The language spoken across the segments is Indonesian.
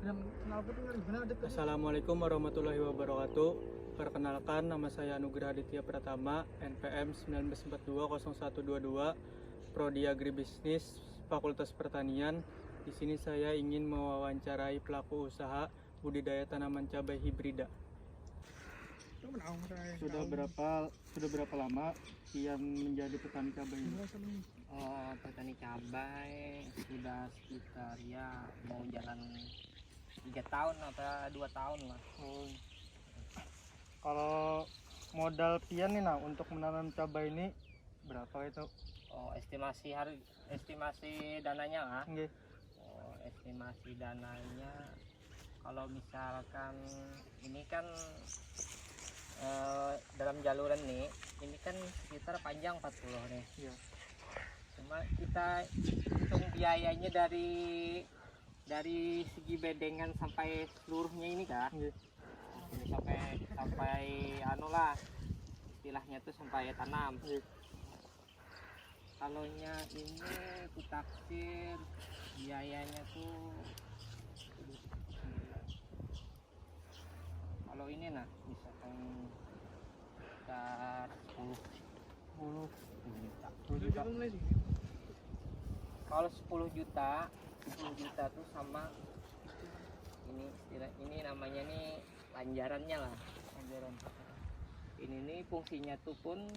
Assalamualaikum warahmatullahi wabarakatuh. Perkenalkan, nama saya Anugrah Aditya Pratama, NPM 19420122, Prodi Agribisnis, Fakultas Pertanian. Di sini saya ingin mewawancarai pelaku usaha budidaya tanaman cabai hibrida. Sudah berapa lama Kian menjadi petani cabai ini? Petani cabai sudah sekitar ya mau jalan 3 tahun atau 2 tahun lah. Kalau modal Kian nih untuk menanam cabai ini berapa itu? Estimasi dananya lah. Okay. Estimasi dananya kalau misalkan ini kan dalam jaluran nih, ini kan sekitar panjang 40 nih. Yeah. Cuma kita hitung biayanya dari segi bedengan sampai seluruhnya ini kan. Yeah. Jadi sampai anu lah istilahnya tuh sampai tanam. Yeah. Kalaunya ini kutaksir biayanya tuh kalau ini misalkan sekitar 10 juta. Kalau 10 juta tuh sama ini namanya nih lanjarannya lah. Ini nih fungsinya tuh pun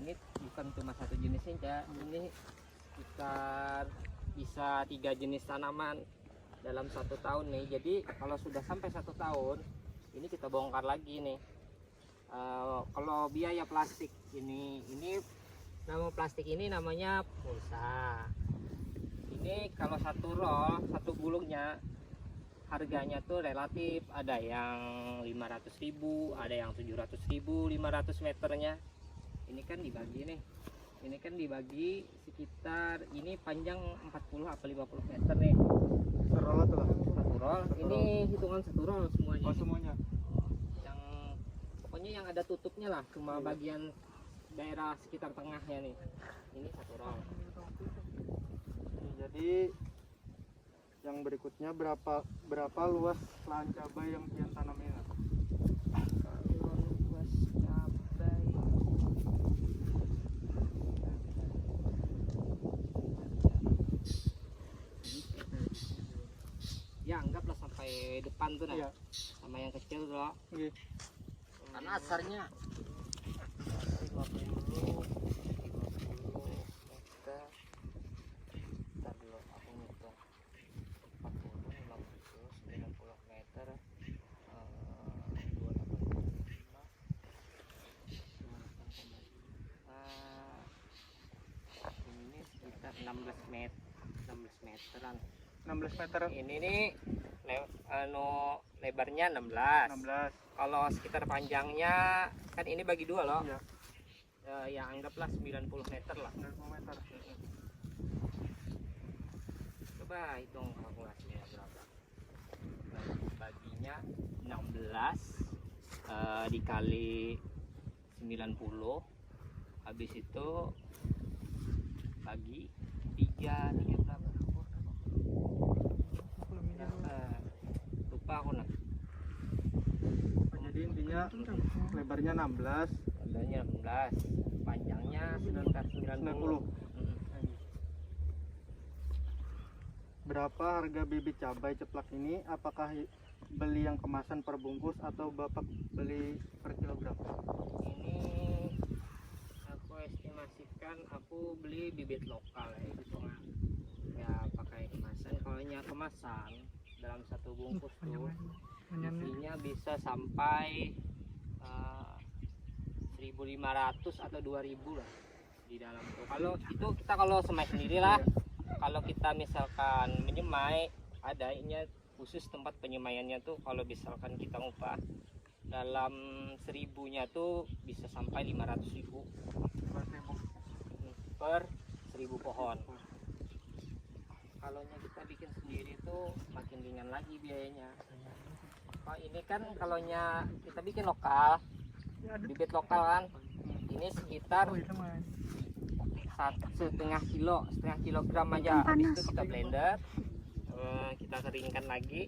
ini bukan cuma satu jenisnya, ini sekitar bisa 3 jenis tanaman dalam 1 tahun nih. Jadi kalau sudah sampai 1 tahun ini kita bongkar lagi nih. Kalau biaya plastik ini nama plastik ini namanya pulsa. Ini kalau satu roll, satu gulungnya harganya tuh relatif, ada yang 500.000, ada yang 700.000 500 meternya. Ini kan dibagi nih. Ini kan dibagi sekitar ini panjang 40 atau 50 meter nih. Serol atau Satu roll. Ini hitungan satu roll semuanya. Oh, semuanya. Pokoknya yang ada tutupnya lah, cuma bagian daerah sekitar tengahnya nih. Ini satu roll. Jadi yang berikutnya berapa luas lahan cabai yang Kian tanam ini? Luas cabai ya anggaplah sampai depan tuh Iya. Sama yang kecil tuh. Okay. Karena asarnya 50 meter. Ntar dulu aku ngitung 40, 50, 90 meter 285. Ini sekitar 16 meteran. 16 meter. Ini nih lebarnya 16. Kalau sekitar panjangnya kan ini bagi 2 loh. Iya. Ya anggaplah 90 meter lah. 90 meter. Coba hitung kalkulasinya berapa. Baginya 16 dikali 90. Habis itu bagi 3 berapa? Lupa aku Jadi intinya lebarnya 16, Lebarnya 16, panjangnya sekitar 90. Berapa harga bibit cabai ceplak ini? Apakah beli yang kemasan per bungkus atau Bapak beli per kilogram? Ini aku estimasikan aku beli bibit lokal ya gitu kan. Ya pakai kemasan. Kalau kemasan dalam 1 bungkus tuh isinya bisa sampai 1.500 atau 2.000 lah di dalam tuh. Kalau semai sendiri lah. Kalau kita misalkan menyemai, ada ini khusus tempat penyemaiannya tuh. Kalau misalkan kita ngupah dalam 1.000-nya tuh bisa sampai 500.000 per 1.000 pohon. Kalau kita bikin sendiri tuh makin ringan lagi biayanya. Oh, ini kan kalau kita bikin lokal, bibit lokal kan, ini sekitar setengah kilogram aja. Habis itu kita blender, kita keringkan lagi,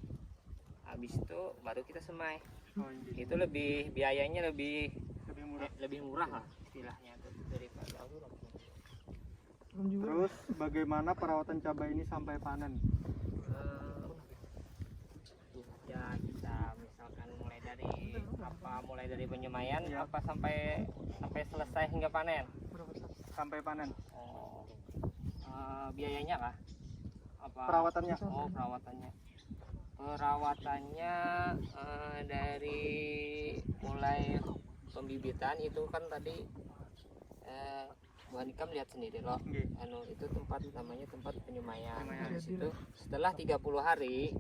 habis itu baru kita semai. Oh, iya. Itu lebih biayanya lebih Lebih murah. lah istilahnya tuh daripada Terus bagaimana perawatan cabai ini sampai panen? Ya kita misalkan mulai dari penyemaian Ya. apa sampai selesai hingga panen. Sampai panen. Oh, biayanya lah apa Perawatannya. oh perawatannya dari mulai pembibitan itu kan tadi Bu Hanika lihat sendiri loh. Nggih. Itu tempat namanya tempat penyemaian. Penyemaian. Di situ setelah 30 hari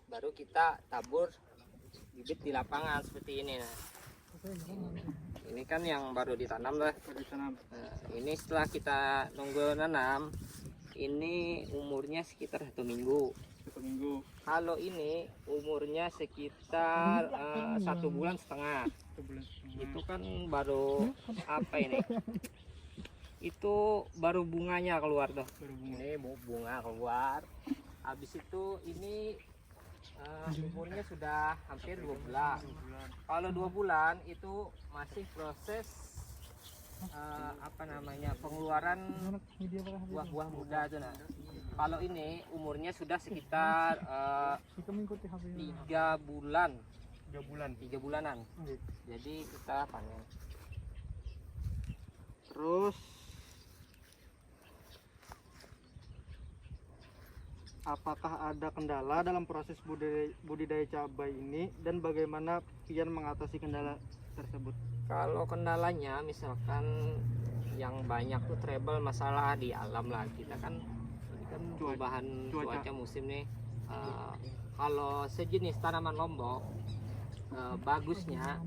baru kita tabur bibit di lapangan seperti ini. Nah, ini kan yang baru ditanam lah. Ditanam. Ini setelah kita nunggu nanam, ini umurnya sekitar 1 minggu. 1 minggu. Kalau ini umurnya sekitar 1 bulan setengah. 1 bulan setengah. Itu kan baru apa ini? Itu baru bunganya keluar tuh. Baru bunga. Ini bunga keluar. Habis itu ini umurnya sudah hampir 2 bulan. 2 bulan. Kalau 2 bulan itu masih proses pengeluaran buah-buah muda tuh. Nah, kalau ini umurnya sudah sekitar 3 bulan, 3 bulan. 3 bulanan. Nggih. Jadi kita panen. Terus apakah ada kendala dalam proses budidaya cabai ini dan bagaimana Pian mengatasi kendala tersebut? Kalau kendalanya misalkan yang banyak tuh trouble masalah di alam lah, kita kan ini kan perubahan cuaca musim nih. Kalau sejenis tanaman lombok bagusnya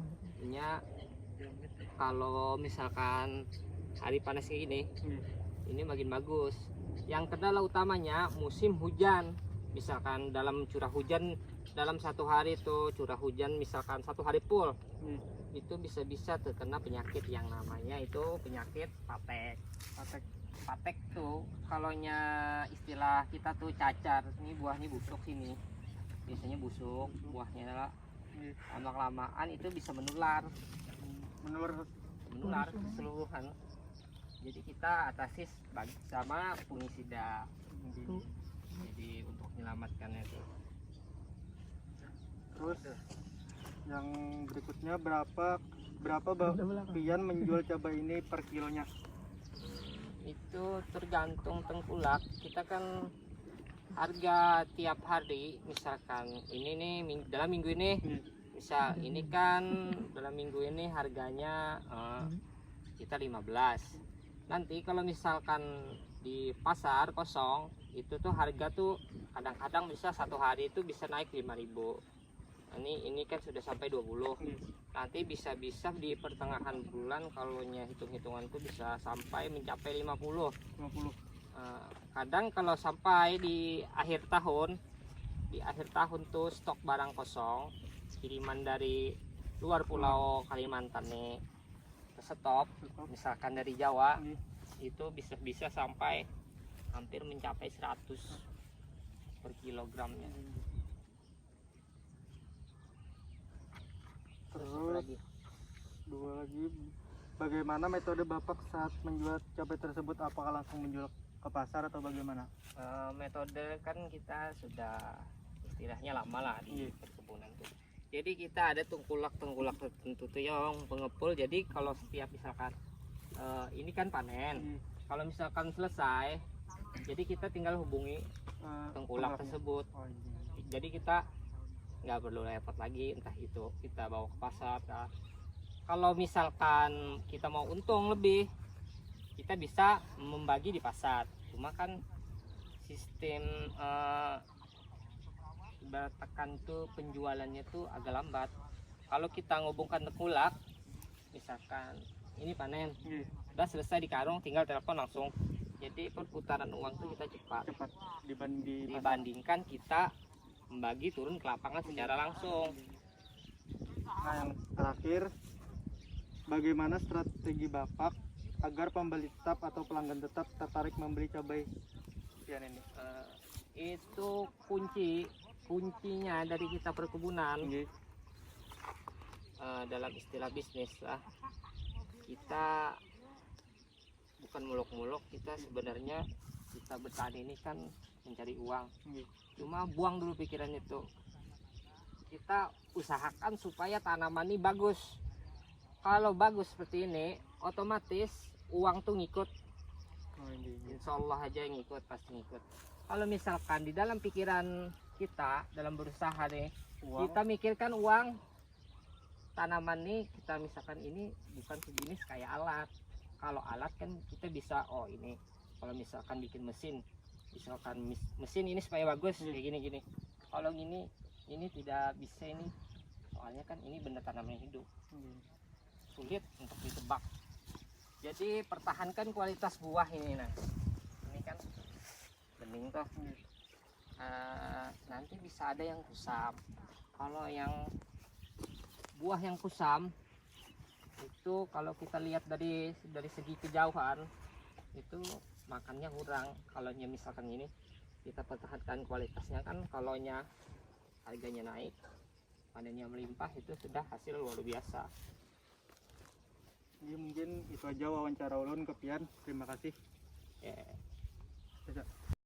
kalau misalkan hari panas kayak gini ini makin bagus. Yang kendala utamanya musim hujan. Misalkan dalam curah hujan dalam 1 hari itu curah hujan misalkan 1 hari full, itu bisa terkena penyakit yang namanya itu penyakit patek. Patek tuh kalaunya istilah kita tuh cacar. Ini buahnya busuk sini. Biasanya busuk buahnya. Lama-kelamaan itu bisa menular keseluruhan. Jadi kita atasi sama fungisida. Jadi untuk menyelamatkannya itu. Terus yang berikutnya berapa Pian menjual cabai ini per kilonya? Itu tergantung tengkulak. Kita kan harga tiap hari, misalkan ini nih dalam minggu ini, misal ini kan dalam minggu ini harganya kita 15. Nanti kalau misalkan di pasar kosong itu tuh harga tuh kadang-kadang bisa 1 hari itu bisa naik 5.000. Ini kan sudah sampai 20. Nanti bisa di pertengahan bulan kalau hitung-hitungan tuh bisa sampai mencapai 50. Kadang kalau sampai di akhir tahun tuh stok barang kosong, kiriman dari luar pulau Kalimantan nih stop, misalkan dari Jawa itu bisa sampai hampir mencapai 100 per kilogramnya. Terus dua lagi, bagaimana metode Bapak saat menjual cabai tersebut? Apakah langsung menjual ke pasar atau bagaimana? Metode kan kita sudah istilahnya lama lah di perkebunan tuh. Jadi kita ada tengkulak tertentu tuh yang pengepul. Jadi kalau setiap misalkan ini kan panen, kalau misalkan selesai, jadi kita tinggal hubungi tengkulak tersebut. Jadi kita nggak perlu repot lagi, entah itu kita bawa ke pasar kah. Kalau misalkan kita mau untung lebih, kita bisa membagi di pasar. Cuma kan sistem ibaratkan tuh penjualannya tuh agak lambat. Kalau kita ngobongkan tengkulak, misalkan ini panen, udah selesai di karung, tinggal telepon langsung. Jadi perputaran uang tuh kita cepat dibandingkan kita membagi turun ke lapangan secara langsung. Nah, yang terakhir, bagaimana strategi Bapak agar pembeli tetap atau pelanggan tetap tertarik membeli cabai Pian ini? itu kuncinya dari kita perkebunan. Nggih. Dalam istilah bisnis lah, kita bukan muluk-muluk, kita sebenarnya kita bertani ini kan mencari uang. Nggih. Cuma buang dulu pikiran itu, kita usahakan supaya tanaman ini bagus. Kalau bagus seperti ini, otomatis uang tuh ngikut. Oh, nggih. Insya Allah aja yang ngikut, pasti ngikut. Kalau misalkan di dalam pikiran kita dalam berusaha nih, Uang. kita mikirkan uang, tanaman nih kita misalkan ini bukan sejenis kayak alat. Kalau alat kan kita bisa, oh ini kalau misalkan bikin mesin, misalkan mesin ini supaya bagus kayak gini. Kalau ini tidak bisa ini, soalnya kan ini benda tanaman hidup, Nggih. sulit untuk ditebak. Jadi pertahankan kualitas buah ini. Nah, ini kan bening toh. Nanti bisa ada yang kusam. Kalau yang buah yang kusam itu kalau kita lihat dari segi kejauhan itu makannya kurang. Kalau misalkan ini kita pertahankan kualitasnya, kan kalau harganya naik, panennya melimpah, itu sudah hasil luar biasa. Jadi mungkin itu aja wawancara ulun ke Pian. Terima kasih. Ya. Bisa.